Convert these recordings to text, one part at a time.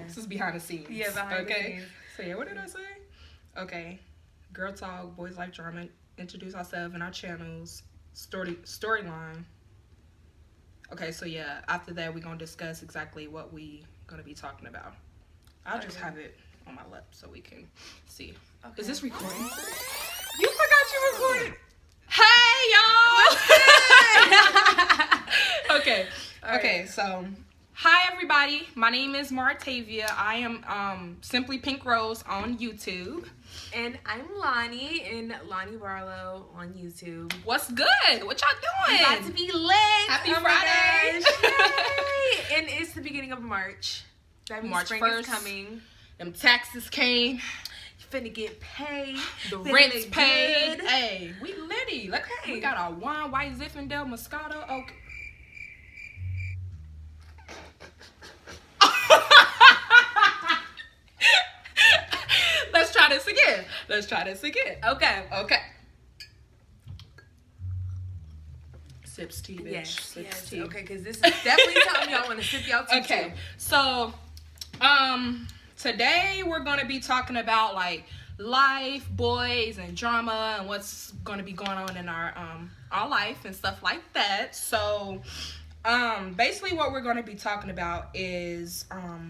This is behind the scenes. Yeah, behind the scenes. So yeah, what did I say? Okay. Girl talk, boys like drama, introduce ourselves and our channels, storyline. Okay, so yeah, after that we're gonna discuss exactly what we gonna be talking about. I'll just have it on my lap so we can see. Okay. Is this recording? You forgot you recorded. Hey y'all! Okay. Okay, so hi everybody. My name is Martavia. I am Simply Pink Rose on YouTube. And I'm Lani in Lani Barlow on YouTube. What's good? What y'all doing? About to be lit. Happy Friday. Yay. And it's the beginning of March. That means March spring 1st. is coming. Them taxes came. You finna get paid. The rent's paid. Good. Hey, we litty. Look, Okay. we got our wine, White Zinfandel, Moscato. Okay. Let's try this again. Okay. Sips tea, bitch. Yes, Sips tea. Okay, because this is definitely something y'all want to sip y'all tea. Okay, so today we're gonna be talking about like life, boys, and drama, and what's gonna be going on in our life and stuff like that. So basically what we're gonna be talking about is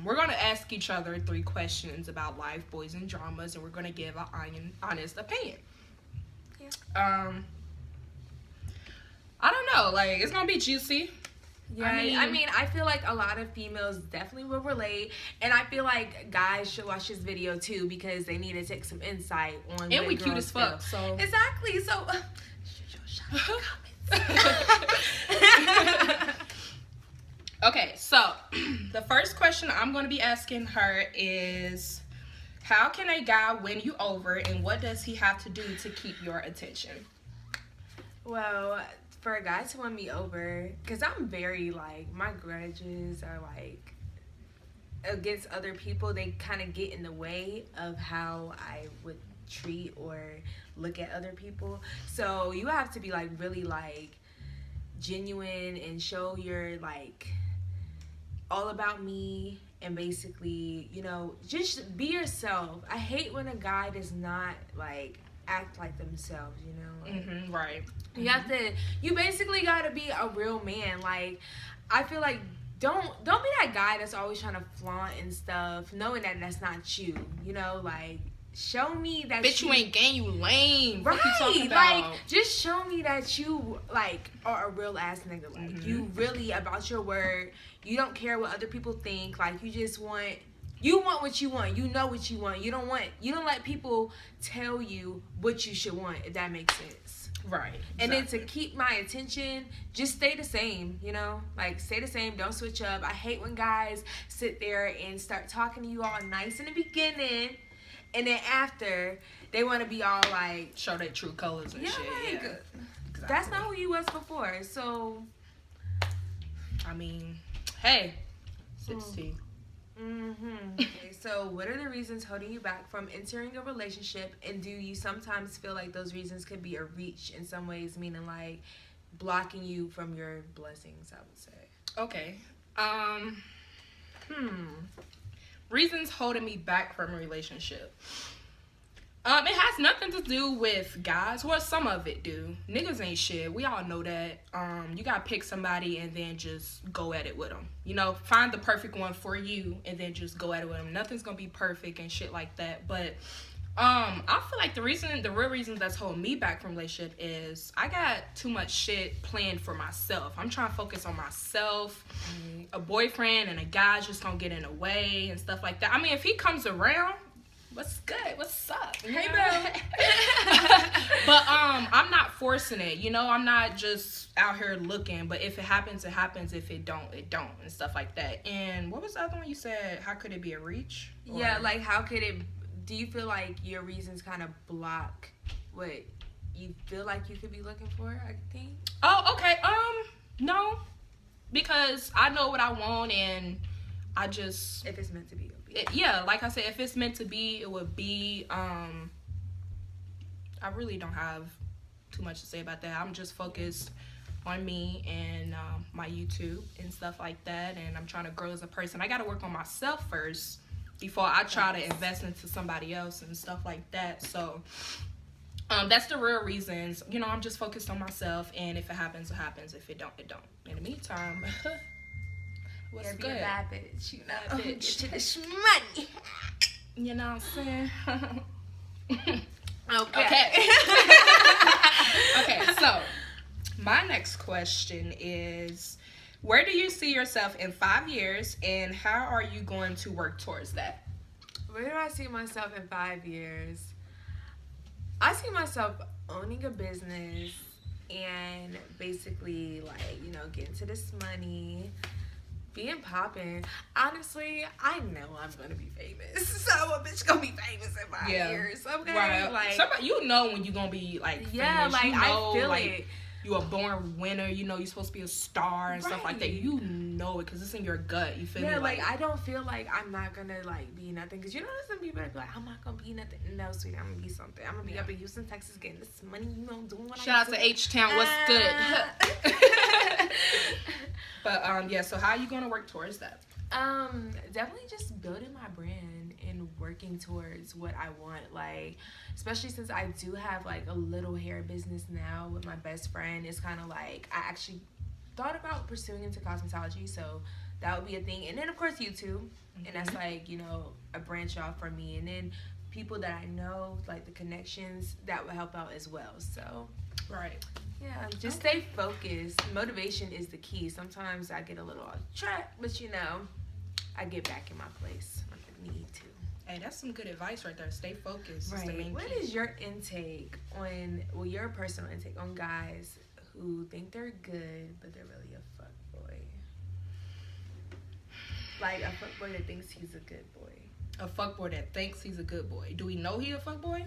we're gonna ask each other 3 questions about life, boys, and dramas, and we're gonna give an honest opinion. Yeah. I don't know, like it's gonna be juicy. Yeah, I mean, I feel like a lot of females definitely will relate, and I feel like guys should watch this video too because they need to take some insight on. And we cute as fuck, so exactly. So, okay, so the first question I'm going to be asking her is, how can a guy win you over, and what does he have to do to keep your attention? Well, for a guy to win me over, because I'm very, like, my grudges are, like, against other people. They kind of get in the way of how I would treat or look at other people. So you have to be, like, really, like, genuine and show your, like, all about me, and basically, you know, just be yourself. I hate when a guy does not, like, act like themselves, you know? Like, Right. You have to, you basically gotta be a real man. Like, I feel like don't be that guy that's always trying to flaunt and stuff, knowing that that's not you, you know? Like, show me that Bitch, you ain't gang, you lame. Right, what you talking about? Like, just show me that you, like, are a real ass nigga. Like, you really about your word. You don't care what other people think. Like, you just want, you want what you want. You know what you want. You don't let people tell you what you should want, if that makes sense. Right. And then to keep my attention, just stay the same, you know? Like, stay the same. Don't switch up. I hate when guys sit there and start talking to you all nice in the beginning, and then after, they want to be all like... show their true colors and shit. Like, yeah. Exactly. That's not who you was before, so... I mean, hey. Sips tea. Okay, so what are the reasons holding you back from entering a relationship, and do you sometimes feel like those reasons could be a reach in some ways, meaning like blocking you from your blessings, I would say? Okay. Reasons holding me back from a relationship. It has nothing to do with guys. Well, some of it do. Niggas ain't shit. We all know that. You gotta pick somebody and then just go at it with them. You know, find the perfect one for you and then just go at it with them. Nothing's gonna be perfect and shit like that. But I feel like the real reason that's holding me back from relationship is I got too much shit planned for myself. I'm trying to focus on myself. A boyfriend and a guy's just gonna get in the way and stuff like that. I mean, if he comes around, what's good? What's up? Hey, bro. But I'm not forcing it. You know, I'm not just out here looking. But if it happens, it happens. If it don't, it don't, and stuff like that. And what was the other one you said? How could it be a reach? Yeah, like how could it? Do you feel like your reasons kind of block what you feel like you could be looking for? I think. Oh, okay. No, because I know what I want, and I just if it's meant to be. Yeah, like I said, if it's meant to be, it would be. I really don't have too much to say about that. I'm just focused on me and my YouTube and stuff like that, and I'm trying to grow as a person. I got to work on myself first before I try to invest into somebody else and stuff like that. So that's the real reasons. You know, I'm just focused on myself, and if it happens, it happens. If it don't, it don't. In the meantime, what's good? Be a bad bitch, you know. Bad bitch. Get to this money. You know what I'm saying? Okay. Okay, so my next question is, where do you see yourself in 5 years, and how are you going to work towards that? Where do I see myself in 5 years? I see myself owning a business and basically, like, you know, getting to this money, being popping. Honestly, I know I'm gonna be famous. So a bitch gonna be famous in 5 years. Okay, right. Like, somebody, you know, when you gonna be like, yeah, famous. like, you know, I feel like, it. You a born winner. You know you're supposed to be a star and stuff like that. You know it because it's in your gut. You feel me? Yeah, like I don't feel like I'm not gonna like be nothing. Because you know some people that be like, I'm not gonna be nothing. No, sweetie, I'm gonna be something. I'm gonna be up in Houston, Texas, getting this money. You know, doing what Shout out to H-Town. What's good? But yeah. So how are you gonna work towards that? Definitely just building my brand and working towards what I want. Like, especially since I do have like a little hair business now with my best friend. It's kind of like I actually thought about pursuing into cosmetology, so that would be a thing. And then of course YouTube, and that's like, you know, a branch off for me. And then people that I know, like the connections, that will help out as well. So right. yeah, just stay focused. Motivation is the key. Sometimes I get a little off track, but you know, I get back in my place when I need to. Hey, that's some good advice right there. Stay focused. Right. What is your intake on, well, your personal intake on guys who think they're good, but they're really a fuckboy? Like a fuckboy that thinks he's a good boy. A fuckboy that thinks he's a good boy. Do we know he a fuckboy?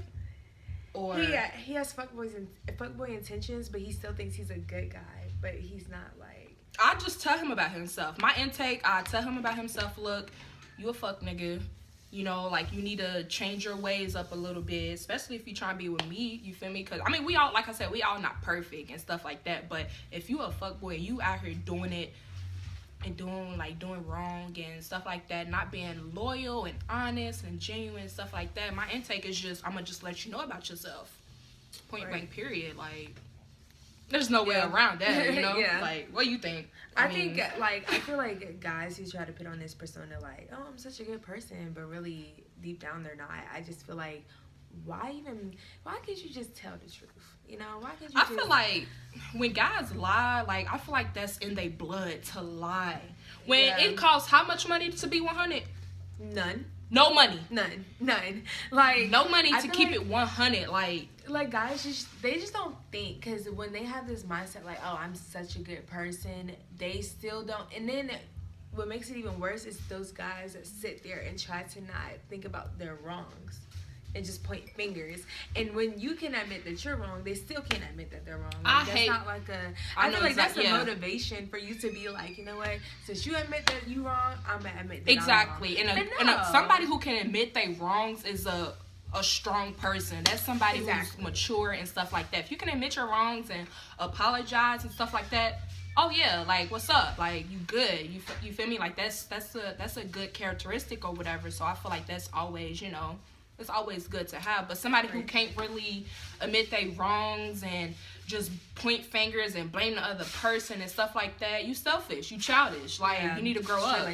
Or he has fuckboy intentions, but he still thinks he's a good guy, but he's not like. I just tell him about himself. My intake, I tell him about himself. Look, you a fuck nigga. You know, like, you need to change your ways up a little bit, especially if you try to be with me, you feel me? Because, I mean, we all, like I said, we all not perfect and stuff like that, but if you a fuckboy, you out here doing it and doing wrong and stuff like that, not being loyal and honest and genuine and stuff like that, my intake is just, I'm going to just let you know about yourself. Point blank, period. Like, there's no way around that, you know? Like, what do you think? I think, like, I feel like guys who try to put on this persona, like, oh, I'm such a good person, but really, deep down, they're not. I just feel like, why can't you just tell the truth? You know, why can't you I feel like, when guys lie, like, I feel like that's in their blood to lie. When it costs how much money to be 100? None. No money. None. Like, no money to keep it 100, like guys just don't think, because when they have this mindset like, oh, I'm such a good person, they still don't. And then what makes it even worse is those guys that sit there and try to not think about their wrongs and just point fingers. And when you can admit that you're wrong, they still can't admit that they're wrong. Like, I feel like that's a motivation for you to be like, you know what, since you admit that you wrong, I'm gonna admit that exactly. I'm wrong. And somebody who can admit they wrongs is a strong person. That's somebody who's mature and stuff like that. If you can admit your wrongs and apologize and stuff like that, oh yeah, like, what's up? Like, you good? You feel me? Like, that's a good characteristic or whatever. So I feel like that's always, you know, it's always good to have. But somebody who can't really admit they wrongs and just point fingers and blame the other person and stuff like that, you selfish, you childish. Like, you need to grow up.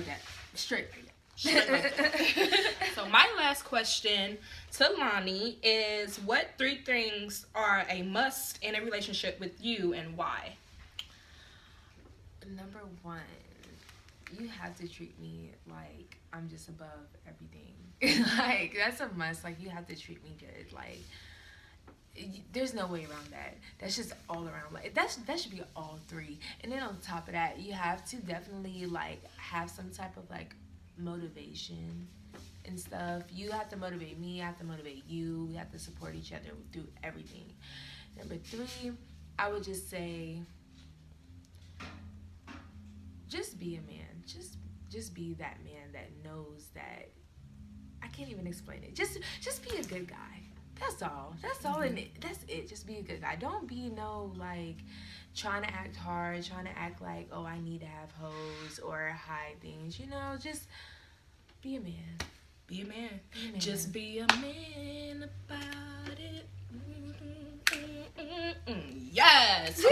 Straight like that. So my last question to Lani is, what 3 things are a must in a relationship with you and why? Number 1, you have to treat me like I'm just above everything. Like, that's a must. Like, you have to treat me good. Like, there's no way around that. That's just all around. Like, that should be all 3. And then on top of that, you have to definitely, like, have some type of, like, motivation and stuff. You have to motivate me. I have to motivate you. We have to support each other through everything. Number 3, I would just say, just be a man. Just be that man that knows that. I can't even explain it. Just be a good guy. That's all. That's all. And that's it. Just be a good guy. Don't be like trying to act hard, trying to act like, oh, I need to have hoes or hide things. You know, just be a man. Be a man. Be a man. Just be a man about it. Yes. Do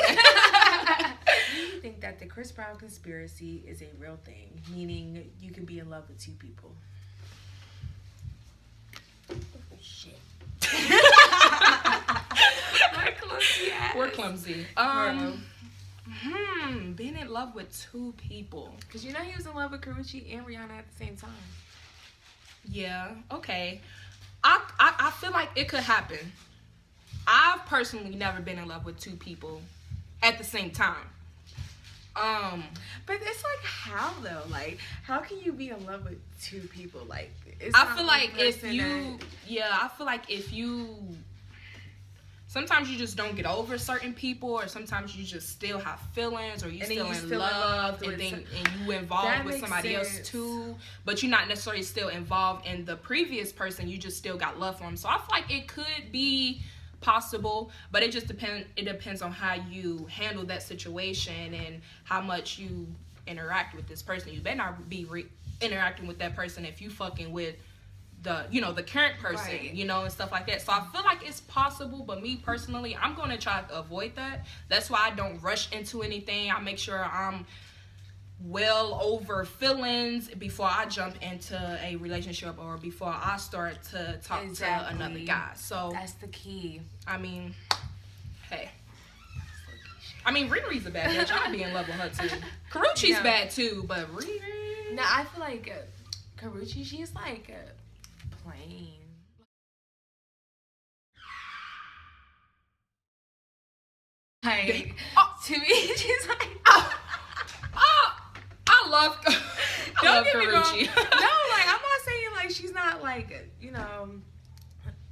you think that the Chris Brown conspiracy is a real thing? Meaning you can be in love with two people? Shit. We're clumsy. Being in love with two people. Because you know he was in love with Karrueche and Rihanna at the same time. Yeah, okay. I feel like it could happen. I've personally never been in love with two people at the same time. But it's like, how though? Like, how can you be in love with two people? Like, it's I feel like if you sometimes you just don't get over certain people, or sometimes you just still have feelings, or you still in love, and you involved with somebody else too, but you're not necessarily still involved in the previous person. You just still got love for them. So I feel like it could be possible, but it just depends on how you handle that situation and how much you interact with this person. You better not be interacting with that person if you fucking with the current person, right, and stuff like that. So I feel like it's possible, but me personally, I'm going to try to avoid that. That's why I don't rush into anything. I make sure I'm well over feelings before I jump into a relationship or before I start to talk to another guy. So that's the key. I mean, hey. I mean, Riri's a bad bitch. I'd be in love with her too. Karrueche's bad too, but Riri. No, I feel like Karrueche, she's like plain. Like, to me, she's like, I love Karrueche. No, like, I'm not saying like she's not like,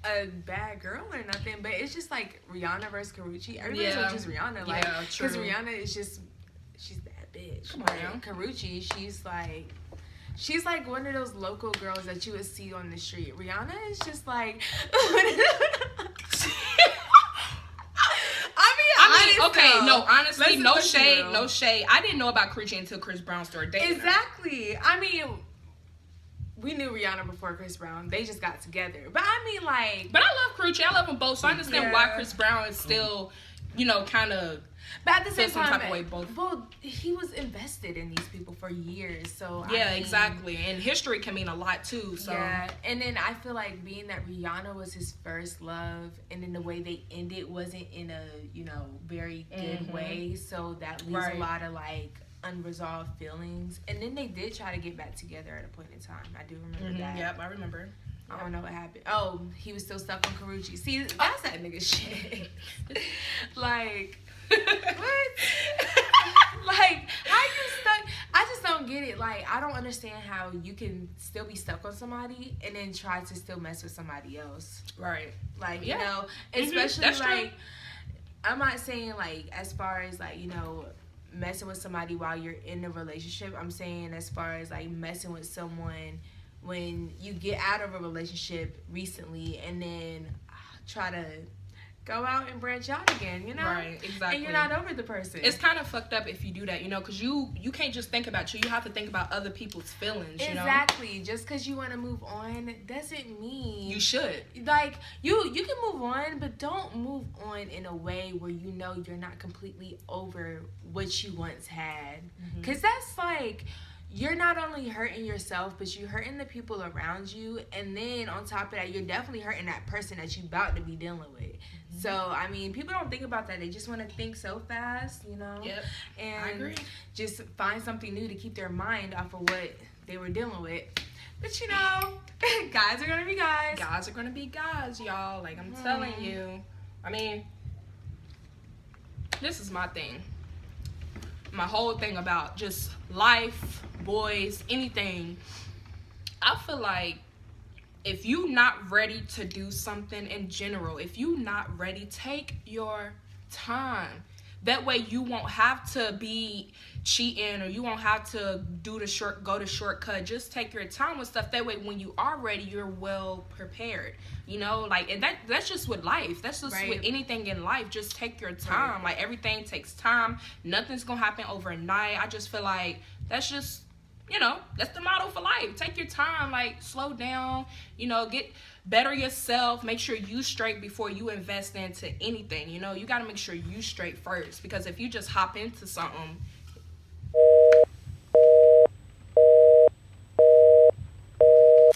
a bad girl or nothing, but it's just like Rihanna versus Karrueche. Everybody's like just Rihanna, like, because Rihanna is just, she's that bitch. Come on, like, Karrueche, she's like one of those local girls that you would see on the street. Rihanna is just like, honestly, no shade. I didn't know about Karrueche until Chris Brown started dating Exactly. I mean, we knew Rihanna before Chris Brown. They just got together. But I mean, like... But I love Karrueche. I love them both. So I understand why Chris Brown is still, kind of... But at the same time, type of way, both. Well, he was invested in these people for years. So exactly. And history can mean a lot, too. So. Yeah. And then I feel like being that Rihanna was his first love, and then the way they ended wasn't in a, very good way. So that leaves a lot of, like, unresolved feelings. And then they did try to get back together at a point in time. I do remember that. Yep, I remember. I don't know what happened. Oh, he was still stuck on Karrueche. See, that's that nigga shit. Like, what? Like, how you stuck? I just don't get it. Like, I don't understand how you can still be stuck on somebody and then try to still mess with somebody else. Right. Like, especially like, true. I'm not saying like as far as like, messing with somebody while you're in a relationship. I'm saying as far as like messing with someone when you get out of a relationship recently and then try to go out and branch out again, Right, exactly. And you're not over the person. It's kind of fucked up if you do that, because you can't just think about you. You have to think about other people's feelings, Exactly. Just because you want to move on doesn't mean... You should. Like, you can move on, but don't move on in a way where you're not completely over what you once had. Because that's like... You're not only hurting yourself, but you're hurting the people around you. And then on top of that, you're definitely hurting that person that you're about to be dealing with. So, I mean, people don't think about that. They just want to think so fast, Yep. And I agree. Just find something new to keep their mind off of what they were dealing with. But, guys are going to be guys. Guys are going to be guys, y'all. Like, I'm telling you. I mean, this is my thing. My whole thing about just life, boys, anything. I feel like if you not ready to do something in general, if you not ready, take your time. That way you won't have to be cheating or you won't have to go the shortcut. Just take your time with stuff. That way when you are ready, you're well prepared. And that's just with life. That's just with anything in life. Just take your time. Like, everything takes time. Nothing's gonna happen overnight. I just feel like that's just you know, that's the motto for life. Take your time, like, slow down, you know, get better yourself. Make sure you straight before you invest into anything. You know, you got to make sure you straight first, because if you just hop into something,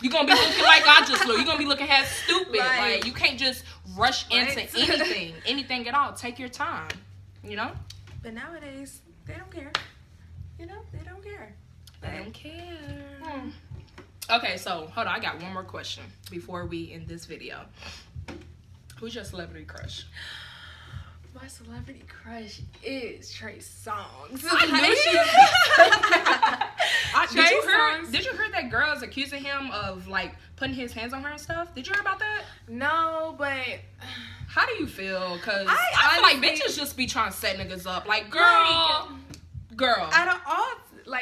you're gonna be looking like I just look. You're gonna be looking half stupid. Like, you can't just rush into anything at all. Take your time, you know. But nowadays, they don't care. You know, they don't care. They don't care. Okay, so hold on. I got one more question before we end this video. Who's your celebrity crush? My celebrity crush is Trey Songz. Did you hear that girl is accusing him of, like, putting his hands on her and stuff? Did you hear about that? No, but how do you feel? Because I feel like bitches just be trying to set niggas up. Like, girl. Out of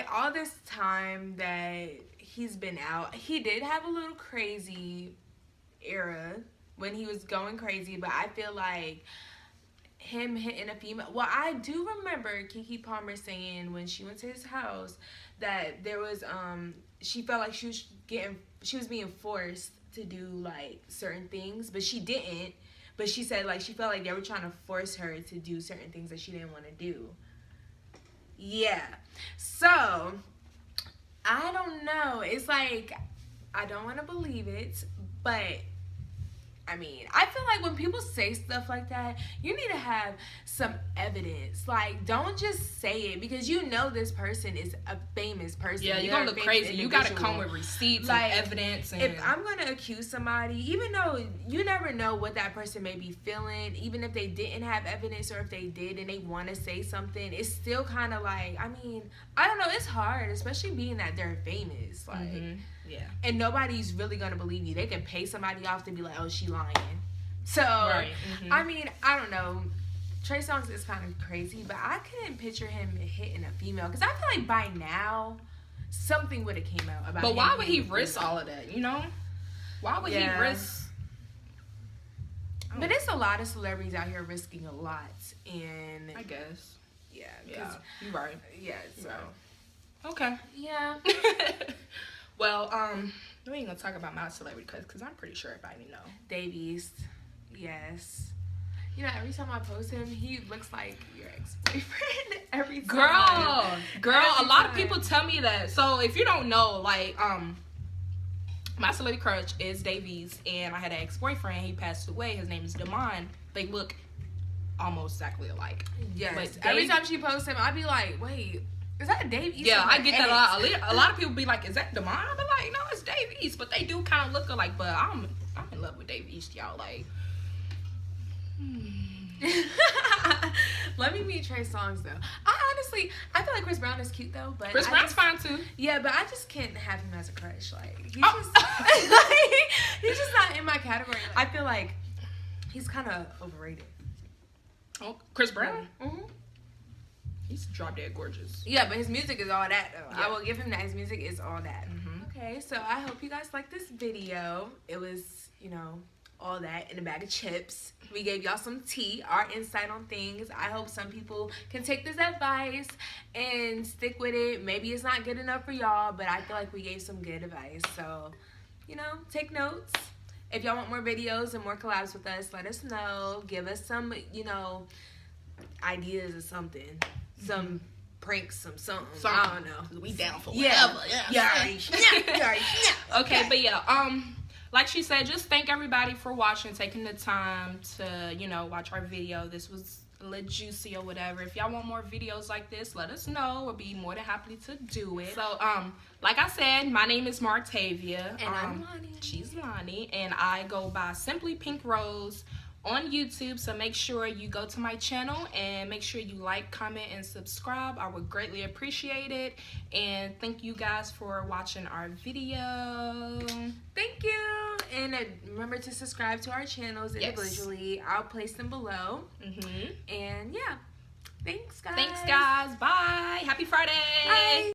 all this time that he's been out, he did have a little crazy era when he was going crazy, but I feel like him hitting a female. Well, I do remember Keke Palmer saying when she went to his house that there was she felt like she was being forced to do, like, certain things, but she didn't. But she said, like, she felt like they were trying to force her to do certain things that she didn't want to do. Yeah. So I don't know. It's like, I don't want to believe it, but I mean, I feel like when people say stuff like that, you need to have some evidence. Like, don't just say it because you know this person is a famous person. Yeah, you're going to look crazy. You got to come with receipts, like, and evidence. And if I'm going to accuse somebody, even though you never know what that person may be feeling, even if they didn't have evidence or if they did and they want to say something, it's still kind of like, I mean, I don't know. It's hard, especially being that they're famous. Like, yeah. And nobody's really going to believe you. They can pay somebody off to be like, oh, she lying. So, I mean, I don't know. Trey Songz is kind of crazy, but I couldn't picture him hitting a female. Because I feel like by now, something would have came out about him. But why would he risk all of that, you know? Why would he risk? But there's a lot of celebrities out here risking a lot. And I guess. Yeah. You're right. Yeah, so. Right. Okay. Yeah. Well, we ain't gonna talk about my celebrity because I'm pretty sure everybody know. Dave East, yes. You know, every time I post him, he looks like your ex-boyfriend. Every time. Girl, a lot of people tell me that. So if you don't know, like, my celebrity crush is Dave East, and I had an ex-boyfriend. He passed away. His name is Damon. They look almost exactly alike. Yes. But every time she posts him, I'd be like, wait. Is that Dave East? Yeah, I get that a lot. A lot of people be like, "Is that Damon?" I be like, "No, it's Dave East." But they do kind of look alike. But I'm in love with Dave East, y'all. Like, let me meet Trey Songz though. I feel like Chris Brown is cute though. But Chris Brown's fine too. Yeah, but I just can't have him as a crush. Like, he's just not in my category. Like, I feel like he's kind of overrated. Oh, Chris Brown. He's drop dead gorgeous. Yeah, but his music is all that, though. Yeah. I will give him that. His music is all that. Okay, so I hope you guys liked this video. It was, you know, all that in a bag of chips. We gave y'all some tea, our insight on things. I hope some people can take this advice and stick with it. Maybe it's not good enough for y'all, but I feel like we gave some good advice. So, you know, take notes. If y'all want more videos and more collabs with us, let us know. Give us some, you know, ideas or something. Some pranks, something. I don't know. We down for whatever. Yeah. Okay, but yeah, like she said, just thank everybody for watching, taking the time to, you know, watch our video. This was a little juicy or whatever. If y'all want more videos like this, let us know. We'll be more than happy to do it. So, like I said, my name is Martavia. And I'm Lani. She's Lani. And I go by Simply Pink Rose on YouTube, so make sure you go to my channel and make sure you like, comment, and subscribe. I would greatly appreciate it. And thank you guys for watching our video. Thank you. And remember to subscribe to our channels individually. I'll place them below. And yeah, thanks guys. Bye. Happy Friday. Bye.